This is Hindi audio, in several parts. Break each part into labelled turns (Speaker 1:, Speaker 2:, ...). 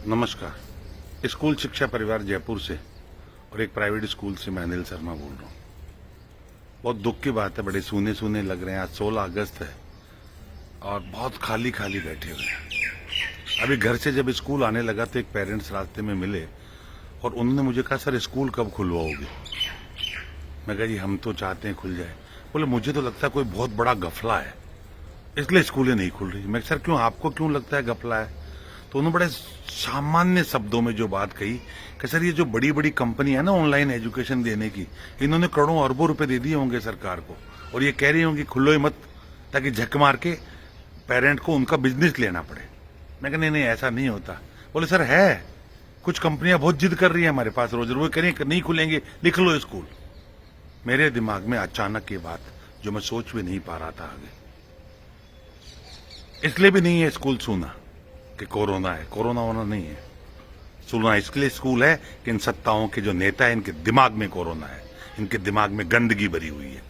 Speaker 1: नमस्कार। स्कूल शिक्षा परिवार जयपुर से और एक प्राइवेट स्कूल से मैं अनिल शर्मा बोल रहा हूँ। बहुत दुख की बात है, बड़े सूने सूने लग रहे हैं। आज 16 अगस्त है और बहुत खाली खाली बैठे हुए हैं। अभी घर से जब स्कूल आने लगा तो एक पेरेंट्स रास्ते में मिले और उन्होंने मुझे कहा, सर स्कूल कब खुलवाओगे? मैं कहा, जी हम तो चाहते हैं खुल जाए। बोले, मुझे तो लगता है कोई बहुत बड़ा गफला है इसलिए स्कूलें नहीं खुल रही। मैं, सर क्यों, आपको क्यों लगता है गफला है? तो उन्होंने बड़े सामान्य शब्दों में जो बात कही कि सर ये जो बड़ी बड़ी कंपनी है ना ऑनलाइन एजुकेशन देने की, इन्होंने करोड़ों अरबों रुपए दे दिए होंगे सरकार को और ये कह रही होंगी खुलो ही मत, ताकि झक मार के पेरेंट को उनका बिजनेस लेना पड़े। मैं कहा, नहीं नहीं ऐसा नहीं होता। बोले, सर है, कुछ कंपनियां बहुत जिद कर रही है हमारे पास रोज, वो कह रही है नहीं खुलेंगे, लिख लो स्कूल। मेरे दिमाग में अचानक ये बात जो मैं सोच भी नहीं पा रहा था आगे, इसलिए भी नहीं है स्कूल सुना कि कोरोना है। कोरोना होना नहीं है, सुना इसलिए स्कूल है कि इन सत्ताओं के जो नेता है इनके दिमाग में कोरोना है, इनके दिमाग में गंदगी भरी हुई है।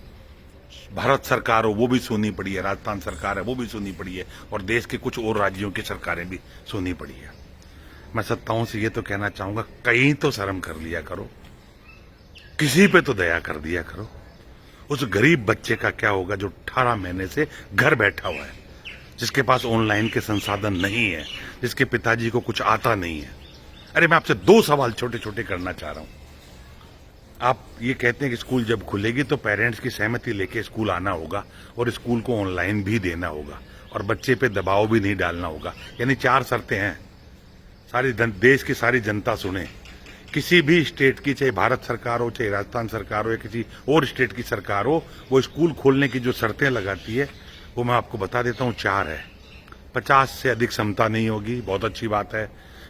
Speaker 1: भारत सरकार हो वो भी सुननी पड़ी है, राजस्थान सरकार है वो भी सुननी पड़ी है और देश के कुछ और राज्यों की सरकारें भी सुननी पड़ी है। मैं सत्ताओं से ये तो कहना चाहूंगा, कहीं तो शर्म कर लिया करो, किसी पे तो दया कर दिया करो। उस गरीब बच्चे का क्या होगा जो 18 महीने से घर बैठा हुआ है, जिसके पास ऑनलाइन के संसाधन नहीं है, जिसके पिताजी को कुछ आता नहीं है। अरे मैं आपसे 2 सवाल छोटे छोटे करना चाह रहा हूं। आप ये कहते हैं कि स्कूल जब खुलेगी तो पेरेंट्स की सहमति लेके स्कूल आना होगा और स्कूल को ऑनलाइन भी देना होगा और बच्चे पे दबाव भी नहीं डालना होगा, यानी 4 शर्तें हैं। सारी देश की सारी जनता सुने, किसी भी स्टेट की, चाहे भारत सरकार हो, चाहे राजस्थान सरकार हो या किसी और स्टेट की सरकार हो, वो स्कूल खोलने की जो शर्तें लगाती है वो मैं आपको बता देता हूं, 4 है। 50 से अधिक क्षमता नहीं होगी, बहुत अच्छी बात है।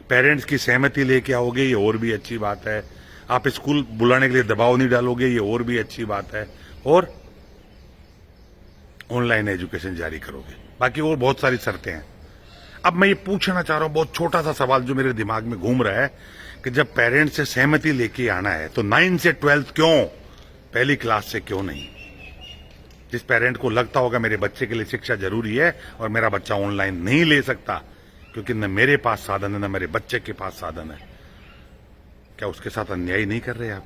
Speaker 1: पेरेंट्स की सहमति लेके आओगे, ये और भी अच्छी बात है। आप स्कूल बुलाने के लिए दबाव नहीं डालोगे, ये और भी अच्छी बात है। और ऑनलाइन एजुकेशन जारी करोगे। बाकी और बहुत सारी शर्तें हैं। अब मैं ये पूछना चाह रहा हूं, बहुत छोटा सा सवाल जो मेरे दिमाग में घूम रहा है कि जब पेरेंट्स से सहमति लेके आना है तो 9 से 12 क्यों, पहली क्लास से क्यों नहीं? जिस पेरेंट को लगता होगा मेरे बच्चे के लिए शिक्षा जरूरी है और मेरा बच्चा ऑनलाइन नहीं ले सकता क्योंकि न मेरे पास साधन है न मेरे बच्चे के पास साधन है, क्या उसके साथ अन्याय नहीं कर रहे आप?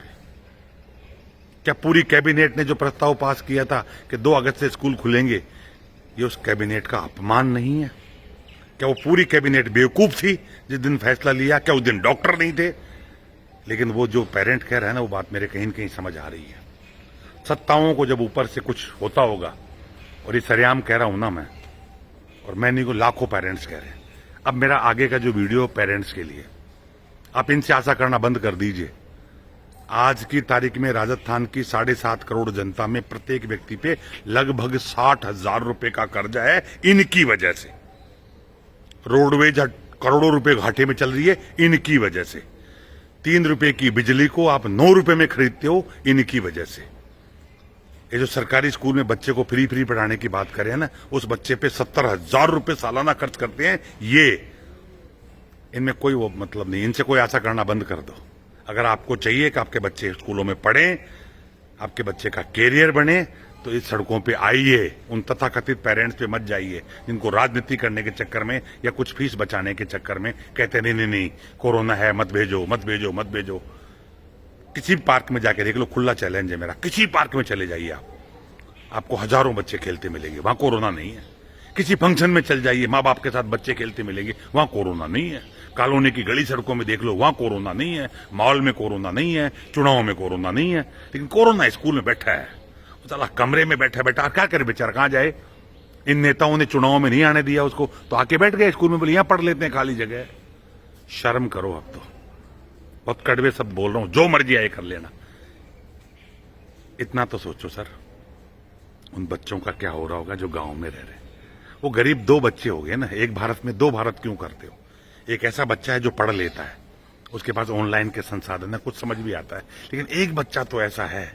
Speaker 1: क्या पूरी कैबिनेट ने जो प्रस्ताव पास किया था कि 2 अगस्त से स्कूल खुलेंगे, ये उस कैबिनेट का अपमान नहीं है? क्या वो पूरी कैबिनेट बेवकूफ थी जिस दिन फैसला लिया? क्या उस दिन डॉक्टर नहीं थे? लेकिन वो जो पेरेंट कह रहे हैं ना, वो बात मेरे कहीं न कहीं समझ आ रही है। सत्ताओं को जब ऊपर से कुछ होता होगा, और ये सरेआम कह रहा हूं ना मैं, और मैं नहीं को लाखों पेरेंट्स कह रहे हैं। अब मेरा आगे का जो वीडियो पेरेंट्स के लिए, आप इनसे आशा करना बंद कर दीजिए। आज की तारीख में राजस्थान की 7.5 करोड़ जनता में प्रत्येक व्यक्ति पे लगभग 60,000 रुपए का कर्जा है इनकी वजह से। रोडवेज करोड़ों रुपए घाटे में चल रही है इनकी वजह से। 3 रुपए की बिजली को आप 9 रुपए में खरीदते हो इनकी वजह से। ये जो सरकारी स्कूल में बच्चे को फ्री पढ़ाने की बात करें ना, उस बच्चे पे 70,000 रुपए सालाना खर्च करते हैं ये। इनमें कोई वो मतलब नहीं, इनसे कोई आशा करना बंद कर दो। अगर आपको चाहिए कि आपके बच्चे स्कूलों में पढ़ें, आपके बच्चे का कैरियर बने, तो इस सड़कों पे आइए। उन तथाकथित पेरेंट्स पे मत जाइए जिनको राजनीति करने के चक्कर में या कुछ फीस बचाने के चक्कर में कहते नहीं नहीं नहीं कोरोना है, मत भेजो मत भेजो मत भेजो। किसी पार्क में जाके देख लो, खुला चैलेंज है मेरा, किसी पार्क में चले जाइए आप, आपको हजारों बच्चे खेलते मिलेंगे, वहां कोरोना नहीं है। किसी फंक्शन में चल जाइए, माँ बाप के साथ बच्चे खेलते मिलेंगे, वहां कोरोना नहीं है। कॉलोनी की गली सड़कों में देख लो, वहां कोरोना नहीं है। मॉल में कोरोना नहीं है, चुनाव में कोरोना नहीं है, लेकिन कोरोना स्कूल में बैठा है। चला कमरे में बैठा बैठा क्या करे बेचारा, कहां जाए? इन नेताओं ने चुनाव में नहीं आने दिया उसको, तो आके बैठ गए स्कूल में, बोले यहां पढ़ लेते हैं खाली जगह। शर्म करो अब तो। बहुत कड़वे शब्द बोल रहा हूं, जो मर्जी आए कर लेना। इतना तो सोचो सर, उन बच्चों का क्या हो रहा होगा जो गांव में रह रहे हैं। वो गरीब 2 बच्चे हो गए ना, एक भारत में 2 भारत क्यों करते हो? एक ऐसा बच्चा है जो पढ़ लेता है, उसके पास ऑनलाइन के संसाधन है, कुछ समझ भी आता है, लेकिन एक बच्चा तो ऐसा है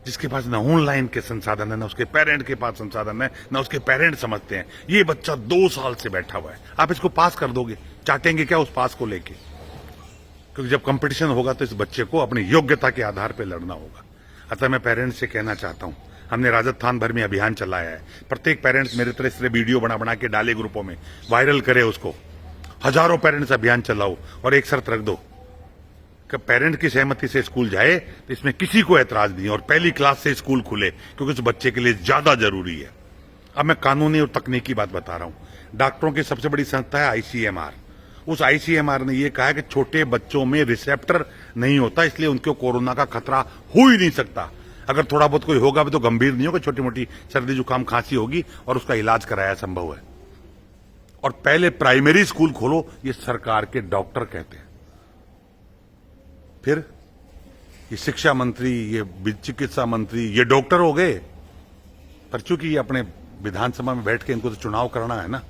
Speaker 1: जिसके पास ना ऑनलाइन के संसाधन है, ना उसके पेरेंट के पास संसाधन है, ना उसके पेरेंट समझते हैं। ये बच्चा 2 साल से बैठा हुआ है, आप इसको पास कर दोगे? चाटेंगे क्या उस पास को लेके? क्योंकि जब कंपटीशन होगा तो इस बच्चे को अपनी योग्यता के आधार पर लड़ना होगा। अतः मैं पेरेंट्स से कहना चाहता हूं, हमने राजस्थान भर में अभियान चलाया है। प्रत्येक पेरेंट्स मेरे तरह से वीडियो बना बना के डाले ग्रुपों में, वायरल करे उसको। हजारों पेरेंट्स अभियान चलाओ और एक शर्त रख दो कि पेरेंट की सहमति से स्कूल जाए तो इसमें किसी को ऐतराज नहीं और पहली क्लास से स्कूल खुले क्योंकि उस बच्चे के लिए ज्यादा जरूरी है। अब मैं कानूनी और तकनीकी बात बता रहा हूं। डॉक्टरों की सबसे बड़ी संस्था है आईसीएमआर। उस आईसीएमआर ने यह कहा है कि छोटे बच्चों में रिसेप्टर नहीं होता, इसलिए उनको कोरोना का खतरा हो ही नहीं सकता। अगर थोड़ा बहुत कोई होगा भी तो गंभीर नहीं होगा, छोटी मोटी सर्दी जुकाम खांसी होगी और उसका इलाज कराया संभव है। और पहले प्राइमरी स्कूल खोलो, ये सरकार के डॉक्टर कहते हैं। फिर ये शिक्षा मंत्री, ये चिकित्सा मंत्री, ये डॉक्टर हो गए। पर चूंकि ये अपने विधानसभा में बैठ के इनको तो चुनाव करना है ना।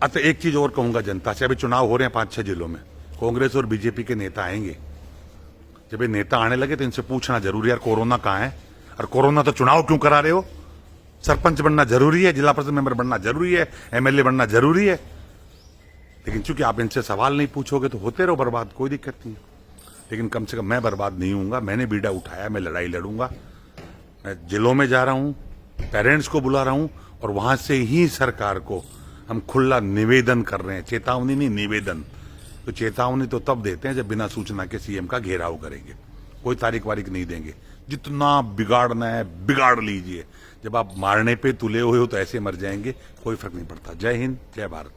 Speaker 1: अतः एक चीज और कहूंगा जनता से, अभी चुनाव हो रहे हैं 5-6 जिलों में, कांग्रेस और बीजेपी के नेता आएंगे। जब ये नेता आने लगे तो इनसे पूछना जरूरी है, यार कोरोना कहां है और कोरोना तो चुनाव क्यों करा रहे हो? सरपंच बनना जरूरी है, जिला परिषद मेंबर बनना जरूरी है, एमएलए बनना जरूरी है। लेकिन चूंकि आप इनसे सवाल नहीं पूछोगे तो होते रहो बर्बाद, कोई दिक्कत नहीं। लेकिन कम से कम मैं बर्बाद नहीं हूंगा। मैंने बीड़ा उठाया, मैं लड़ाई लड़ूंगा। मैं जिलों में जा रहा हूं, पेरेंट्स को बुला रहा हूं और वहां से ही सरकार को हम खुला निवेदन कर रहे हैं। चेतावनी नहीं, निवेदन। तो चेतावनी तो तब देते हैं जब बिना सूचना के सीएम का घेराव करेंगे। कोई तारीख वारीख नहीं देंगे। जितना बिगाड़ना है बिगाड़ लीजिए। जब आप मारने पे तुले हुए हो तो ऐसे मर जाएंगे, कोई फर्क नहीं पड़ता। जय हिंद, जय भारत।